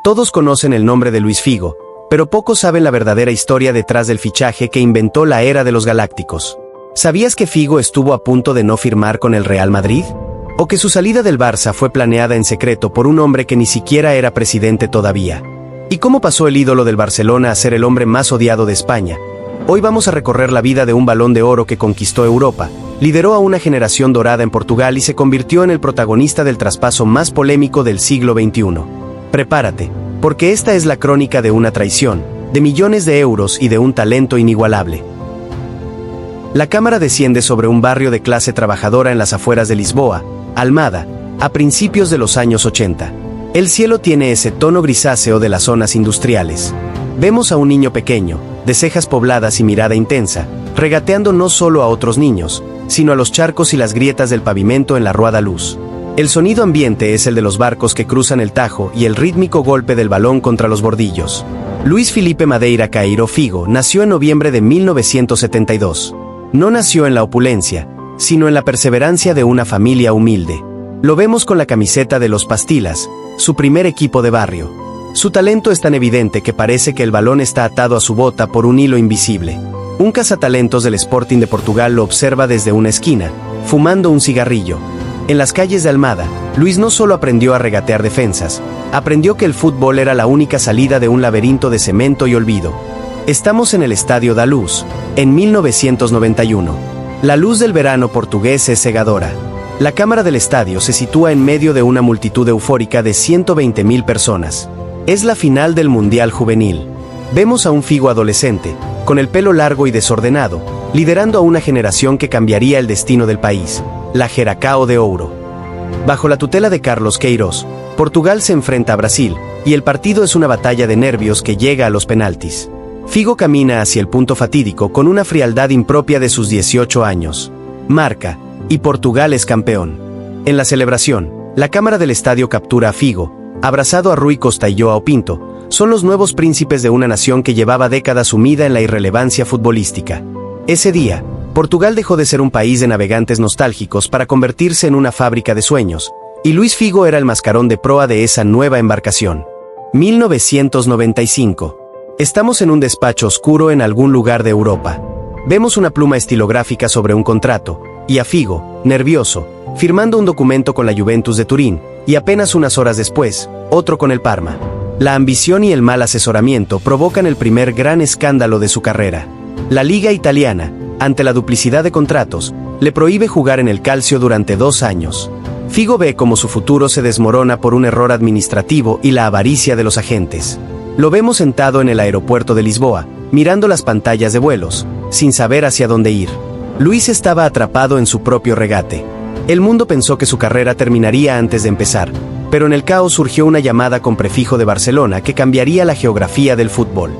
Todos conocen el nombre de Luis Figo, pero pocos saben la verdadera historia detrás del fichaje que inventó la era de los galácticos. ¿Sabías que Figo estuvo a punto de no firmar con el Real Madrid? ¿O que su salida del Barça fue planeada en secreto por un hombre que ni siquiera era presidente todavía? ¿Y cómo pasó el ídolo del Barcelona a ser el hombre más odiado de España? Hoy vamos a recorrer la vida de un Balón de Oro que conquistó Europa, lideró a una generación dorada en Portugal y se convirtió en el protagonista del traspaso más polémico del siglo XXI. Prepárate, porque esta es la crónica de una traición, de millones de euros y de un talento inigualable. La cámara desciende sobre un barrio de clase trabajadora en las afueras de Lisboa, Almada, a principios de los años 80. El cielo tiene ese tono grisáceo de las zonas industriales. Vemos a un niño pequeño, de cejas pobladas y mirada intensa, regateando no solo a otros niños, sino a los charcos y las grietas del pavimento en la ruada luz. El sonido ambiente es el de los barcos que cruzan el Tajo y el rítmico golpe del balón contra los bordillos. Luis Filipe Madeira Caeiro Figo nació en noviembre de 1972. No nació en la opulencia, sino en la perseverancia de una familia humilde. Lo vemos con la camiseta de los Pastilas, su primer equipo de barrio. Su talento es tan evidente que parece que el balón está atado a su bota por un hilo invisible. Un cazatalentos del Sporting de Portugal lo observa desde una esquina, fumando un cigarrillo. En las calles de Almada, Luis no solo aprendió a regatear defensas, aprendió que el fútbol era la única salida de un laberinto de cemento y olvido. Estamos en el Estadio da Luz, en 1991. La luz del verano portugués es cegadora. La cámara del estadio se sitúa en medio de una multitud eufórica de 120.000 personas. Es la final del Mundial Juvenil. Vemos a un Figo adolescente, con el pelo largo y desordenado, liderando a una generación que cambiaría el destino del país, la Geração de Ouro. Bajo la tutela de Carlos Queiroz, Portugal se enfrenta a Brasil, y el partido es una batalla de nervios que llega a los penaltis. Figo camina hacia el punto fatídico con una frialdad impropia de sus 18 años. Marca, y Portugal es campeón. En la celebración, la cámara del estadio captura a Figo, abrazado a Rui Costa y João Pinto. Son los nuevos príncipes de una nación que llevaba décadas sumida en la irrelevancia futbolística. Ese día, Portugal dejó de ser un país de navegantes nostálgicos para convertirse en una fábrica de sueños, y Luis Figo era el mascarón de proa de esa nueva embarcación. 1995. Estamos en un despacho oscuro en algún lugar de Europa. Vemos una pluma estilográfica sobre un contrato, y a Figo, nervioso, firmando un documento con la Juventus de Turín, y apenas unas horas después, otro con el Parma. La ambición y el mal asesoramiento provocan el primer gran escándalo de su carrera. La Liga Italiana, ante la duplicidad de contratos, le prohíbe jugar en el Calcio durante 2 años. Figo ve cómo su futuro se desmorona por un error administrativo y la avaricia de los agentes. Lo vemos sentado en el aeropuerto de Lisboa, mirando las pantallas de vuelos, sin saber hacia dónde ir. Luis estaba atrapado en su propio regate. El mundo pensó que su carrera terminaría antes de empezar, pero en el caos surgió una llamada con prefijo de Barcelona que cambiaría la geografía del fútbol.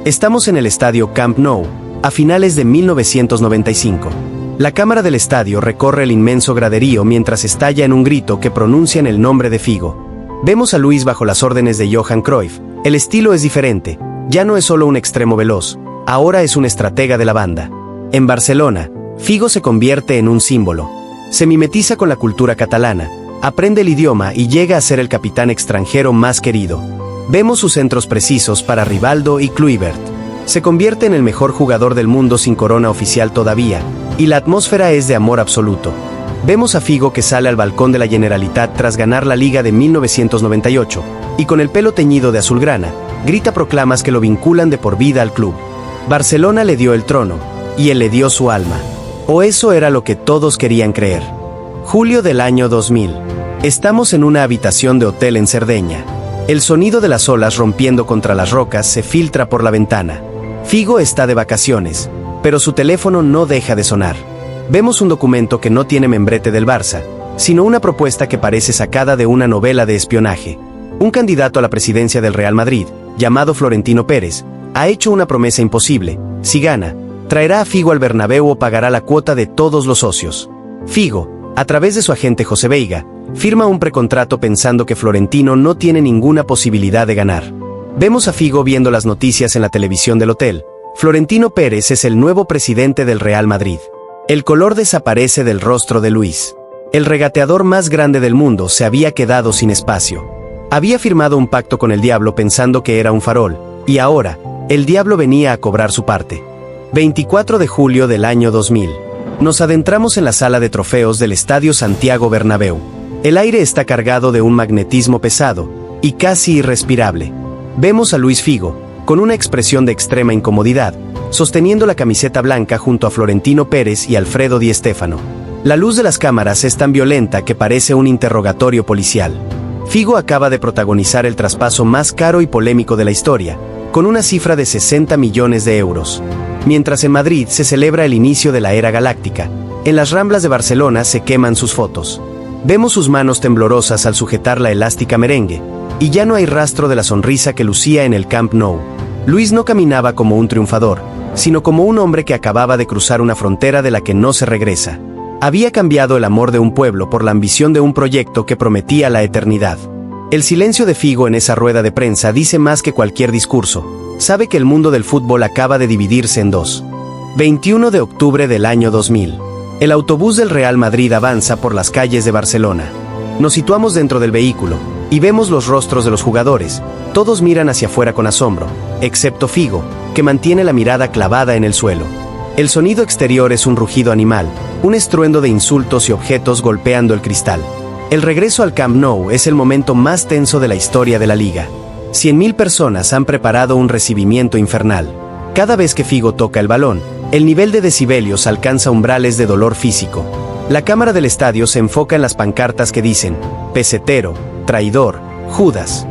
Estamos en el estadio Camp Nou, a finales de 1995. La cámara del estadio recorre el inmenso graderío mientras estalla en un grito que pronuncian el nombre de Figo. Vemos a Luis bajo las órdenes de Johan Cruyff. El estilo es diferente, ya no es solo un extremo veloz, ahora es un estratega de la banda. En Barcelona, Figo se convierte en un símbolo. Se mimetiza con la cultura catalana, aprende el idioma y llega a ser el capitán extranjero más querido. Vemos sus centros precisos para Rivaldo y Kluivert. Se convierte en el mejor jugador del mundo sin corona oficial todavía, y la atmósfera es de amor absoluto. Vemos a Figo que sale al balcón de la Generalitat tras ganar la Liga de 1998, y con el pelo teñido de azulgrana, grita proclamas que lo vinculan de por vida al club. Barcelona le dio el trono, y él le dio su alma. O eso era lo que todos querían creer. Julio del año 2000. Estamos en una habitación de hotel en Cerdeña. El sonido de las olas rompiendo contra las rocas se filtra por la ventana. Figo está de vacaciones, pero su teléfono no deja de sonar. Vemos un documento que no tiene membrete del Barça, sino una propuesta que parece sacada de una novela de espionaje. Un candidato a la presidencia del Real Madrid, llamado Florentino Pérez, ha hecho una promesa imposible. Si gana, traerá a Figo al Bernabéu o pagará la cuota de todos los socios. Figo, a través de su agente José Veiga, firma un precontrato pensando que Florentino no tiene ninguna posibilidad de ganar. Vemos a Figo viendo las noticias en la televisión del hotel. Florentino Pérez es el nuevo presidente del Real Madrid. El color desaparece del rostro de Luis. El regateador más grande del mundo se había quedado sin espacio. Había firmado un pacto con el diablo pensando que era un farol, y ahora, el diablo venía a cobrar su parte. 24 de julio del año 2000. Nos adentramos en la sala de trofeos del Estadio Santiago Bernabéu. El aire está cargado de un magnetismo pesado, y casi irrespirable. Vemos a Luis Figo, con una expresión de extrema incomodidad, sosteniendo la camiseta blanca junto a Florentino Pérez y Alfredo Di Stéfano. La luz de las cámaras es tan violenta que parece un interrogatorio policial. Figo acaba de protagonizar el traspaso más caro y polémico de la historia, con una cifra de 60 millones de euros. Mientras en Madrid se celebra el inicio de la era galáctica, en las Ramblas de Barcelona se queman sus fotos. Vemos sus manos temblorosas al sujetar la elástica merengue, y ya no hay rastro de la sonrisa que lucía en el Camp Nou. Luis no caminaba como un triunfador, sino como un hombre que acababa de cruzar una frontera de la que no se regresa. Había cambiado el amor de un pueblo por la ambición de un proyecto que prometía la eternidad. El silencio de Figo en esa rueda de prensa dice más que cualquier discurso. Sabe que el mundo del fútbol acaba de dividirse en dos. 21 de octubre del año 2000. El autobús del Real Madrid avanza por las calles de Barcelona. Nos situamos dentro del vehículo, y vemos los rostros de los jugadores. Todos miran hacia afuera con asombro, excepto Figo, que mantiene la mirada clavada en el suelo. El sonido exterior es un rugido animal, un estruendo de insultos y objetos golpeando el cristal. El regreso al Camp Nou es el momento más tenso de la historia de la liga. 100.000 personas han preparado un recibimiento infernal. Cada vez que Figo toca el balón, el nivel de decibelios alcanza umbrales de dolor físico. La cámara del estadio se enfoca en las pancartas que dicen pesetero, traidor, Judas.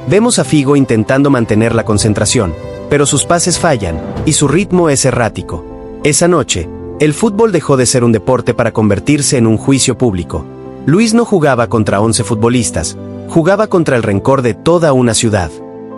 Vemos a Figo intentando mantener la concentración, pero sus pases fallan, y su ritmo es errático. Esa noche, el fútbol dejó de ser un deporte para convertirse en un juicio público. Luis no jugaba contra 11 futbolistas, jugaba contra el rencor de toda una ciudad.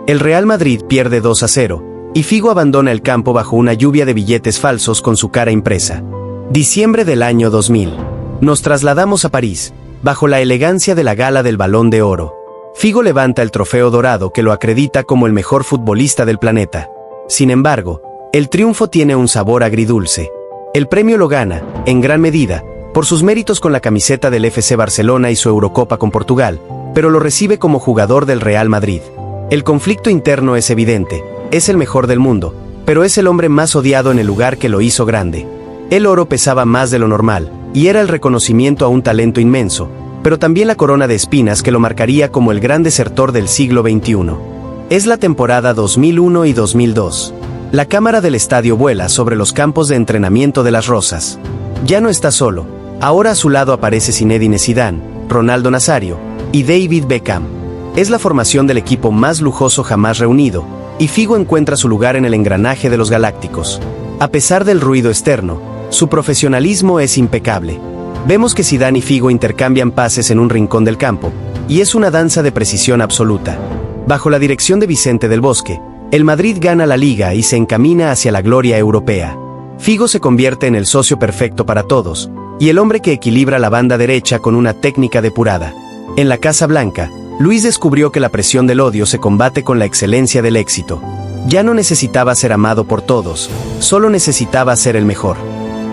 El Real Madrid pierde 2-0, y Figo abandona el campo bajo una lluvia de billetes falsos con su cara impresa. Diciembre del año 2000. Nos trasladamos a París, bajo la elegancia de la gala del Balón de Oro. Figo levanta el trofeo dorado que lo acredita como el mejor futbolista del planeta. Sin embargo, el triunfo tiene un sabor agridulce. El premio lo gana, en gran medida, por sus méritos con la camiseta del FC Barcelona y su Eurocopa con Portugal, pero lo recibe como jugador del Real Madrid. El conflicto interno es evidente, es el mejor del mundo, pero es el hombre más odiado en el lugar que lo hizo grande. El oro pesaba más de lo normal, y era el reconocimiento a un talento inmenso, pero también la corona de espinas que lo marcaría como el gran desertor del siglo XXI. Es la temporada 2001 y 2002. La cámara del estadio vuela sobre los campos de entrenamiento de las Rosas. Ya no está solo, ahora a su lado aparece Zinedine Zidane, Ronaldo Nazario y David Beckham. Es la formación del equipo más lujoso jamás reunido, y Figo encuentra su lugar en el engranaje de los galácticos. A pesar del ruido externo, su profesionalismo es impecable. Vemos que Zidane y Figo intercambian pases en un rincón del campo, y es una danza de precisión absoluta. Bajo la dirección de Vicente del Bosque, el Madrid gana la Liga y se encamina hacia la gloria europea. Figo se convierte en el socio perfecto para todos, y el hombre que equilibra la banda derecha con una técnica depurada. En la Casa Blanca, Luis descubrió que la presión del odio se combate con la excelencia del éxito. Ya no necesitaba ser amado por todos, solo necesitaba ser el mejor.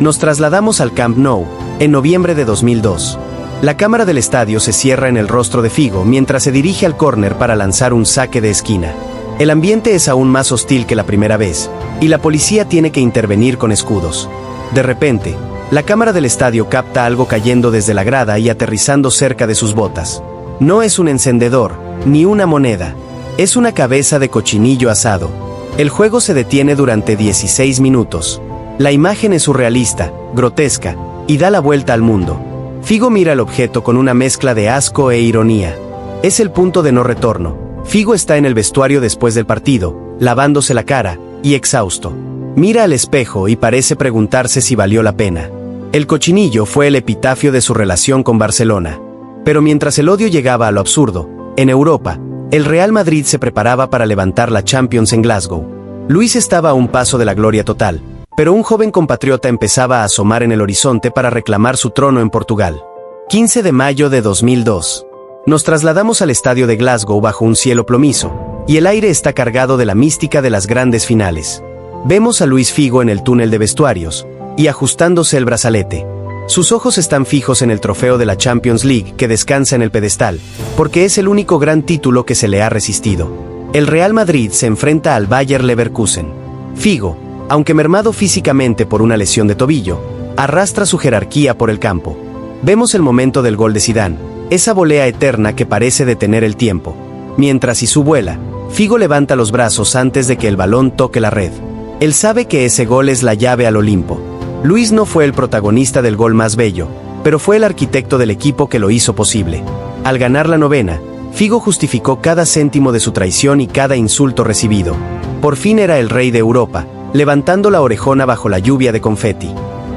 Nos trasladamos al Camp Nou, en noviembre de 2002. La cámara del estadio se cierra en el rostro de Figo mientras se dirige al córner para lanzar un saque de esquina. El ambiente es aún más hostil que la primera vez, y la policía tiene que intervenir con escudos. De repente, la cámara del estadio capta algo cayendo desde la grada y aterrizando cerca de sus botas. No es un encendedor, ni una moneda. Es una cabeza de cochinillo asado. El juego se detiene durante 16 minutos. La imagen es surrealista, grotesca, y da la vuelta al mundo. Figo mira el objeto con una mezcla de asco e ironía. Es el punto de no retorno. Figo está en el vestuario después del partido, lavándose la cara, y exhausto. Mira al espejo y parece preguntarse si valió la pena. El cochinillo fue el epitafio de su relación con Barcelona. Pero mientras el odio llegaba a lo absurdo, en Europa, el Real Madrid se preparaba para levantar la Champions en Glasgow. Luis estaba a un paso de la gloria total, pero un joven compatriota empezaba a asomar en el horizonte para reclamar su trono en Portugal. 15 de mayo de 2002. Nos trasladamos al estadio de Glasgow bajo un cielo plomizo, y el aire está cargado de la mística de las grandes finales. Vemos a Luis Figo en el túnel de vestuarios, y ajustándose el brazalete. Sus ojos están fijos en el trofeo de la Champions League que descansa en el pedestal, porque es el único gran título que se le ha resistido. El Real Madrid se enfrenta al Bayer Leverkusen. Figo, aunque mermado físicamente por una lesión de tobillo, arrastra su jerarquía por el campo. Vemos el momento del gol de Zidane, esa volea eterna que parece detener el tiempo. Mientras Zizou vuela, Figo levanta los brazos antes de que el balón toque la red. Él sabe que ese gol es la llave al Olimpo. Luis no fue el protagonista del gol más bello, pero fue el arquitecto del equipo que lo hizo posible. Al ganar la novena, Figo justificó cada céntimo de su traición y cada insulto recibido. Por fin era el rey de Europa, levantando la orejona bajo la lluvia de confeti.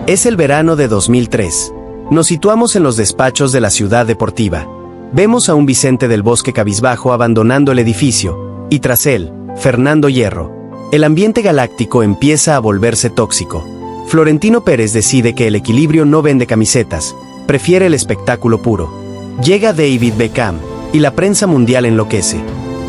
Es el verano de 2003. Nos situamos en los despachos de la ciudad deportiva. Vemos a un Vicente del Bosque cabizbajo abandonando el edificio, y tras él, Fernando Hierro. El ambiente galáctico empieza a volverse tóxico. Florentino Pérez decide que el equilibrio no vende camisetas, prefiere el espectáculo puro. Llega David Beckham, y la prensa mundial enloquece.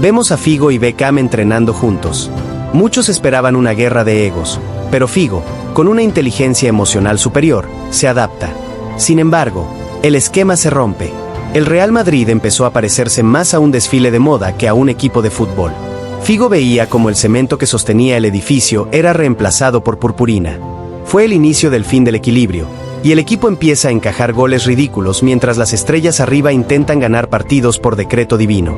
Vemos a Figo y Beckham entrenando juntos. Muchos esperaban una guerra de egos, pero Figo, con una inteligencia emocional superior, se adapta. Sin embargo, el esquema se rompe. El Real Madrid empezó a parecerse más a un desfile de moda que a un equipo de fútbol. Figo veía como el cemento que sostenía el edificio era reemplazado por purpurina. Fue el inicio del fin del equilibrio, y el equipo empieza a encajar goles ridículos mientras las estrellas arriba intentan ganar partidos por decreto divino.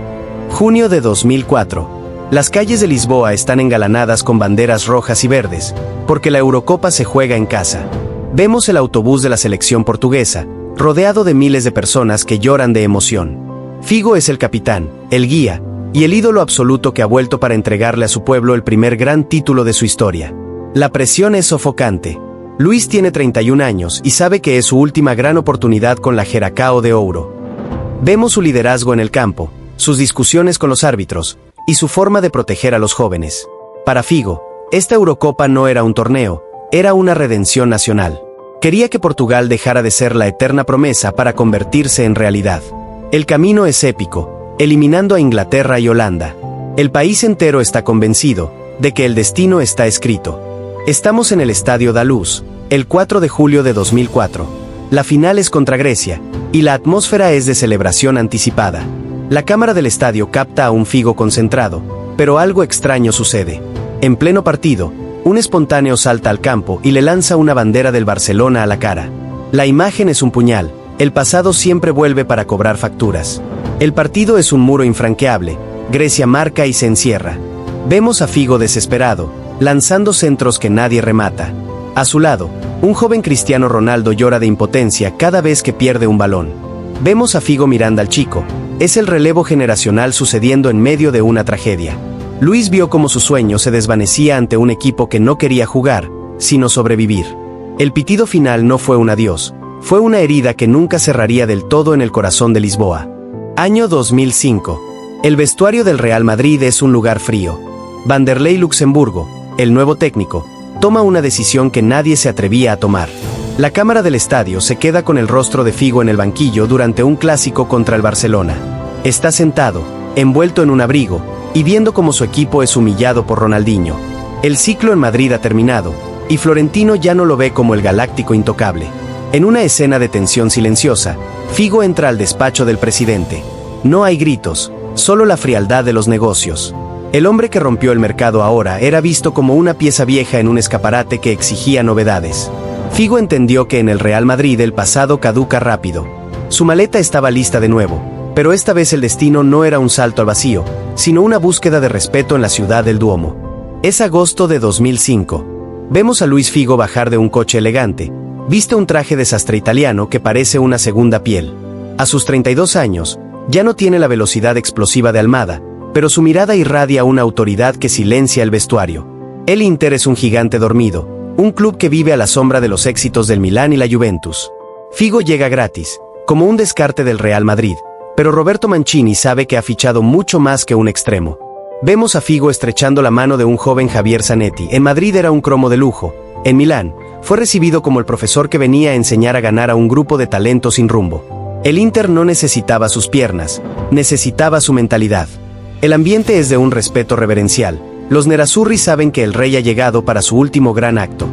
Junio de 2004. Las calles de Lisboa están engalanadas con banderas rojas y verdes, porque la Eurocopa se juega en casa. Vemos el autobús de la selección portuguesa, rodeado de miles de personas que lloran de emoción. Figo es el capitán, el guía, y el ídolo absoluto que ha vuelto para entregarle a su pueblo el primer gran título de su historia. La presión es sofocante. Luis tiene 31 años y sabe que es su última gran oportunidad con la Jeracao de Ouro. Vemos su liderazgo en el campo, sus discusiones con los árbitros, y su forma de proteger a los jóvenes. Para Figo, esta Eurocopa no era un torneo, era una redención nacional. Quería que Portugal dejara de ser la eterna promesa para convertirse en realidad. El camino es épico, eliminando a Inglaterra y Holanda. El país entero está convencido de que el destino está escrito. Estamos en el Estadio da Luz, el 4 de julio de 2004. La final es contra Grecia, y la atmósfera es de celebración anticipada. La cámara del estadio capta a un Figo concentrado, pero algo extraño sucede. En pleno partido, un espontáneo salta al campo y le lanza una bandera del Barcelona a la cara. La imagen es un puñal, el pasado siempre vuelve para cobrar facturas. El partido es un muro infranqueable, Grecia marca y se encierra. Vemos a Figo desesperado, lanzando centros que nadie remata. A su lado, un joven Cristiano Ronaldo llora de impotencia cada vez que pierde un balón. Vemos a Figo mirando al chico, es el relevo generacional sucediendo en medio de una tragedia. Luis vio cómo su sueño se desvanecía ante un equipo que no quería jugar, sino sobrevivir. El pitido final no fue un adiós, fue una herida que nunca cerraría del todo en el corazón de Lisboa. Año 2005. El vestuario del Real Madrid es un lugar frío. Vanderlei Luxemburgo, el nuevo técnico, toma una decisión que nadie se atrevía a tomar. La cámara del estadio se queda con el rostro de Figo en el banquillo durante un clásico contra el Barcelona. Está sentado, envuelto en un abrigo, y viendo cómo su equipo es humillado por Ronaldinho. El ciclo en Madrid ha terminado, y Florentino ya no lo ve como el galáctico intocable. En una escena de tensión silenciosa, Figo entra al despacho del presidente. No hay gritos, solo la frialdad de los negocios. El hombre que rompió el mercado ahora era visto como una pieza vieja en un escaparate que exigía novedades. Figo entendió que en el Real Madrid el pasado caduca rápido. Su maleta estaba lista de nuevo, pero esta vez el destino no era un salto al vacío, sino una búsqueda de respeto en la ciudad del Duomo. Es agosto de 2005. Vemos a Luis Figo bajar de un coche elegante. Viste un traje de sastre italiano que parece una segunda piel. A sus 32 años, ya no tiene la velocidad explosiva de Almada, pero su mirada irradia una autoridad que silencia el vestuario. El Inter es un gigante dormido, un club que vive a la sombra de los éxitos del Milán y la Juventus. Figo llega gratis, como un descarte del Real Madrid, pero Roberto Mancini sabe que ha fichado mucho más que un extremo. Vemos a Figo estrechando la mano de un joven Javier Zanetti. En Madrid era un cromo de lujo. En Milán, fue recibido como el profesor que venía a enseñar a ganar a un grupo de talentos sin rumbo. El Inter no necesitaba sus piernas, necesitaba su mentalidad. El ambiente es de un respeto reverencial. Los nerazzurri saben que el rey ha llegado para su último gran acto.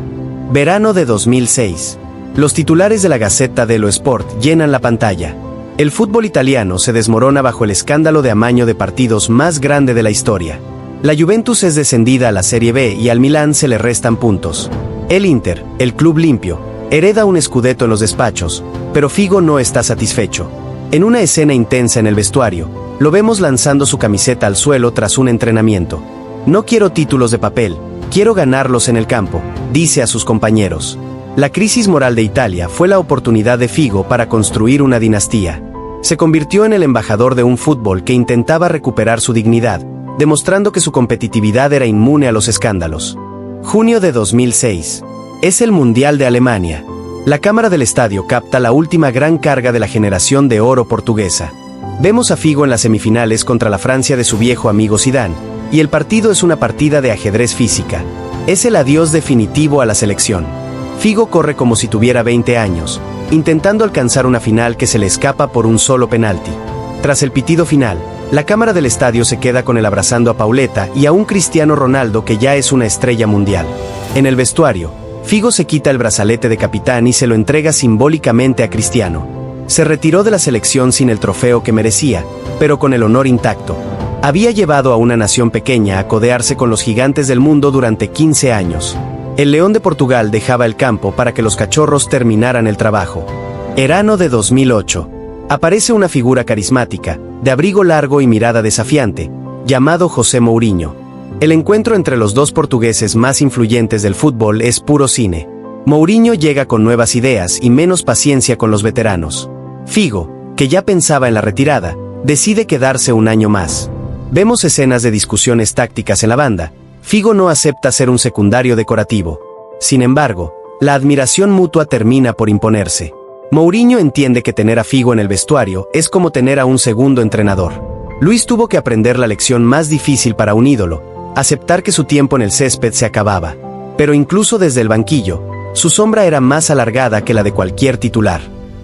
Verano de 2006. Los titulares de la Gazzetta dello Sport llenan la pantalla. El fútbol italiano se desmorona bajo el escándalo de amaño de partidos más grande de la historia. La Juventus es descendida a la Serie B y al Milán se le restan puntos. El Inter, el club limpio, hereda un scudetto en los despachos, pero Figo no está satisfecho. En una escena intensa en el vestuario, lo vemos lanzando su camiseta al suelo tras un entrenamiento. No quiero títulos de papel, quiero ganarlos en el campo, dice a sus compañeros. La crisis moral de Italia fue la oportunidad de Figo para construir una dinastía. Se convirtió en el embajador de un fútbol que intentaba recuperar su dignidad, demostrando que su competitividad era inmune a los escándalos. Junio de 2006. Es el Mundial de Alemania. La cámara del estadio capta la última gran carga de la generación de oro portuguesa. Vemos a Figo en las semifinales contra la Francia de su viejo amigo Zidane, y el partido es una partida de ajedrez física. Es el adiós definitivo a la selección. Figo corre como si tuviera 20 años, intentando alcanzar una final que se le escapa por un solo penalti. Tras el pitido final, la cámara del estadio se queda con él abrazando a Pauleta y a un Cristiano Ronaldo que ya es una estrella mundial. En el vestuario, Figo se quita el brazalete de capitán y se lo entrega simbólicamente a Cristiano. Se retiró de la selección sin el trofeo que merecía, pero con el honor intacto. Había llevado a una nación pequeña a codearse con los gigantes del mundo durante 15 años. El León de Portugal dejaba el campo para que los cachorros terminaran el trabajo. Verano de 2008. Aparece una figura carismática, de abrigo largo y mirada desafiante, llamado José Mourinho. El encuentro entre los dos portugueses más influyentes del fútbol es puro cine. Mourinho llega con nuevas ideas y menos paciencia con los veteranos. Figo, que ya pensaba en la retirada, decide quedarse un año más. Vemos escenas de discusiones tácticas en la banda. Figo no acepta ser un secundario decorativo. Sin embargo, la admiración mutua termina por imponerse. Mourinho entiende que tener a Figo en el vestuario es como tener a un segundo entrenador. Luis tuvo que aprender la lección más difícil para un ídolo, aceptar que su tiempo en el césped se acababa. Pero incluso desde el banquillo, su sombra era más alargada que la de cualquier titular.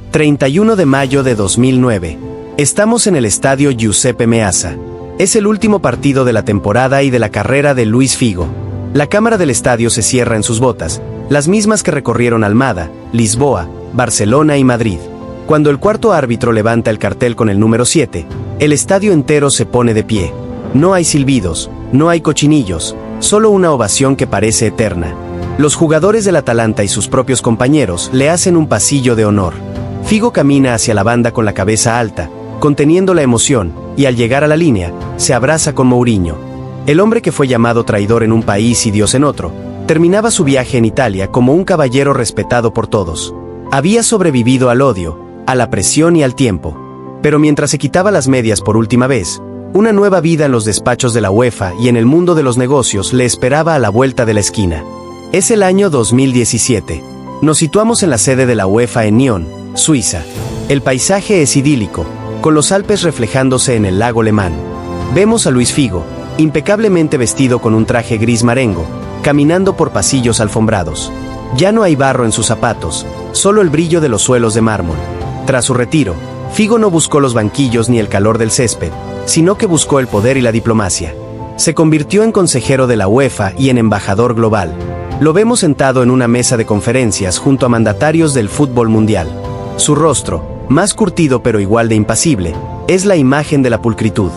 31 de mayo de 2009. Estamos en el estadio Giuseppe Meazza. Es el último partido de la temporada y de la carrera de Luis Figo. La cámara del estadio se cierra en sus botas, las mismas que recorrieron Almada, Lisboa, Barcelona y Madrid. Cuando el cuarto árbitro levanta el cartel con el número 7, el estadio entero se pone de pie. No hay silbidos, no hay cochinillos, solo una ovación que parece eterna. Los jugadores del Atalanta y sus propios compañeros le hacen un pasillo de honor. Figo camina hacia la banda con la cabeza alta, conteniendo la emoción, y al llegar a la línea, se abraza con Mourinho. El hombre que fue llamado traidor en un país y Dios en otro, terminaba su viaje en Italia como un caballero respetado por todos. Había sobrevivido al odio, a la presión y al tiempo. Pero mientras se quitaba las medias por última vez, una nueva vida en los despachos de la UEFA y en el mundo de los negocios le esperaba a la vuelta de la esquina. Es el año 2017. Nos situamos en la sede de la UEFA en Nyon, Suiza. El paisaje es idílico, con los Alpes reflejándose en el lago Le Mans. Vemos a Luis Figo, impecablemente vestido con un traje gris marengo, caminando por pasillos alfombrados. Ya no hay barro en sus zapatos, solo el brillo de los suelos de mármol. Tras su retiro, Figo no buscó los banquillos ni el calor del césped, sino que buscó el poder y la diplomacia. Se convirtió en consejero de la UEFA y en embajador global. Lo vemos sentado en una mesa de conferencias junto a mandatarios del fútbol mundial. Su rostro, más curtido pero igual de impasible, es la imagen de la pulcritud.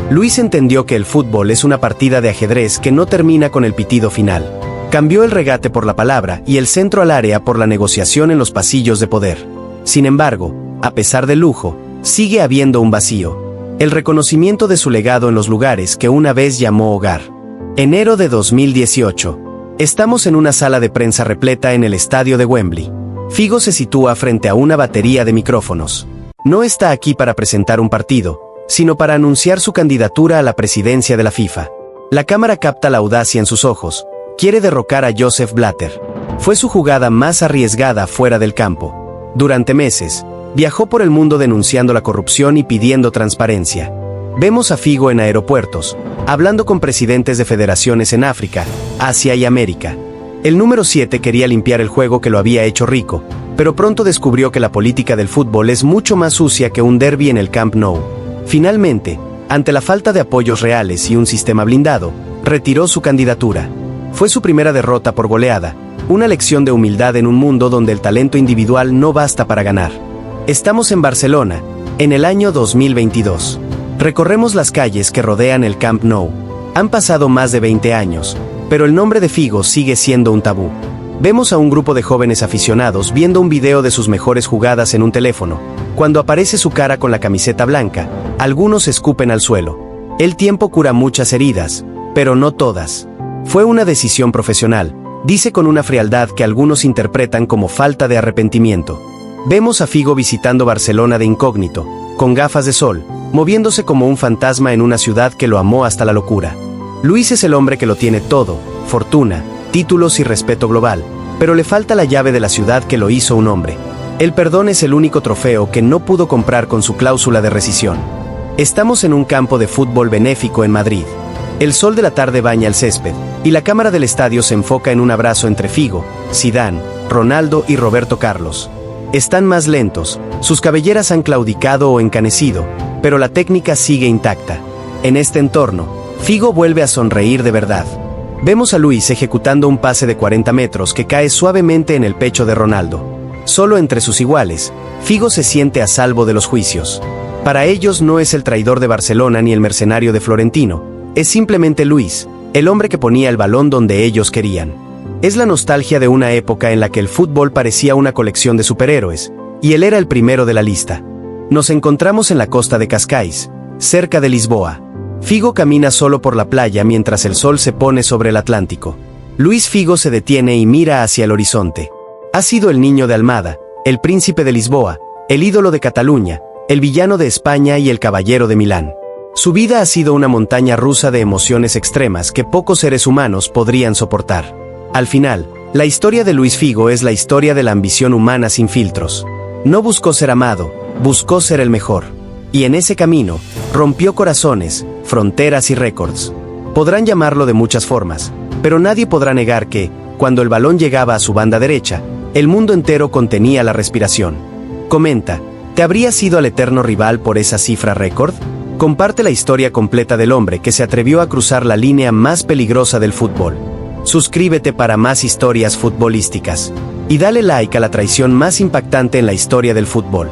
Luis entendió que el fútbol es una partida de ajedrez que no termina con el pitido final. Cambió el regate por la palabra y el centro al área por la negociación en los pasillos de poder. Sin embargo, a pesar del lujo, sigue habiendo un vacío. El reconocimiento de su legado en los lugares que una vez llamó hogar. Enero de 2018. Estamos en una sala de prensa repleta en el estadio de Wembley. Figo se sitúa frente a una batería de micrófonos. No está aquí para presentar un partido, sino para anunciar su candidatura a la presidencia de la FIFA. La cámara capta la audacia en sus ojos. Quiere derrocar a Joseph Blatter. Fue su jugada más arriesgada fuera del campo. Durante meses, viajó por el mundo denunciando la corrupción y pidiendo transparencia. Vemos a Figo en aeropuertos, hablando con presidentes de federaciones en África, Asia y América. El número 7 quería limpiar el juego que lo había hecho rico, pero pronto descubrió que la política del fútbol es mucho más sucia que un derbi en el Camp Nou. Finalmente, ante la falta de apoyos reales y un sistema blindado, retiró su candidatura. Fue su primera derrota por goleada, Una lección de humildad en un mundo donde el talento individual no basta para ganar. Estamos en Barcelona, en el año 2022. Recorremos las calles que rodean el Camp Nou. Han pasado más de 20 años, pero el nombre de Figo sigue siendo un tabú. Vemos a un grupo de jóvenes aficionados viendo un video de sus mejores jugadas en un teléfono. Cuando aparece su cara con la camiseta blanca, algunos escupen al suelo. El tiempo cura muchas heridas, pero no todas. Fue una decisión profesional, dice con una frialdad que algunos interpretan como falta de arrepentimiento. Vemos a Figo visitando Barcelona de incógnito, con gafas de sol, moviéndose como un fantasma en una ciudad que lo amó hasta la locura. Luis es el hombre que lo tiene todo, fortuna, títulos y respeto global, pero le falta la llave de la ciudad que lo hizo un hombre. El perdón es el único trofeo que no pudo comprar con su cláusula de rescisión. Estamos en un campo de fútbol benéfico en Madrid. El sol de la tarde baña el césped, y la cámara del estadio se enfoca en un abrazo entre Figo, Zidane, Ronaldo y Roberto Carlos. Están más lentos, sus cabelleras han claudicado o encanecido, pero la técnica sigue intacta. En este entorno, Figo vuelve a sonreír de verdad. Vemos a Luis ejecutando un pase de 40 metros que cae suavemente en el pecho de Ronaldo. Solo entre sus iguales, Figo se siente a salvo de los juicios. Para ellos no es el traidor de Barcelona ni el mercenario de Florentino, es simplemente Luis, el hombre que ponía el balón donde ellos querían. Es la nostalgia de una época en la que el fútbol parecía una colección de superhéroes, y él era el primero de la lista. Nos encontramos en la costa de Cascais, cerca de Lisboa. Figo camina solo por la playa mientras el sol se pone sobre el Atlántico. Luis Figo se detiene y mira hacia el horizonte. Ha sido el niño de Almada, el príncipe de Lisboa, el ídolo de Cataluña, el villano de España y el caballero de Milán. Su vida ha sido una montaña rusa de emociones extremas que pocos seres humanos podrían soportar. Al final, la historia de Luis Figo es la historia de la ambición humana sin filtros. No buscó ser amado, buscó ser el mejor. Y en ese camino, rompió corazones, fronteras y récords. Podrán llamarlo de muchas formas, pero nadie podrá negar que, cuando el balón llegaba a su banda derecha, el mundo entero contenía la respiración. Comenta, ¿te habrías ido al eterno rival por esa cifra récord? Comparte la historia completa del hombre que se atrevió a cruzar la línea más peligrosa del fútbol. Suscríbete para más historias futbolísticas. Y dale like a la traición más impactante en la historia del fútbol.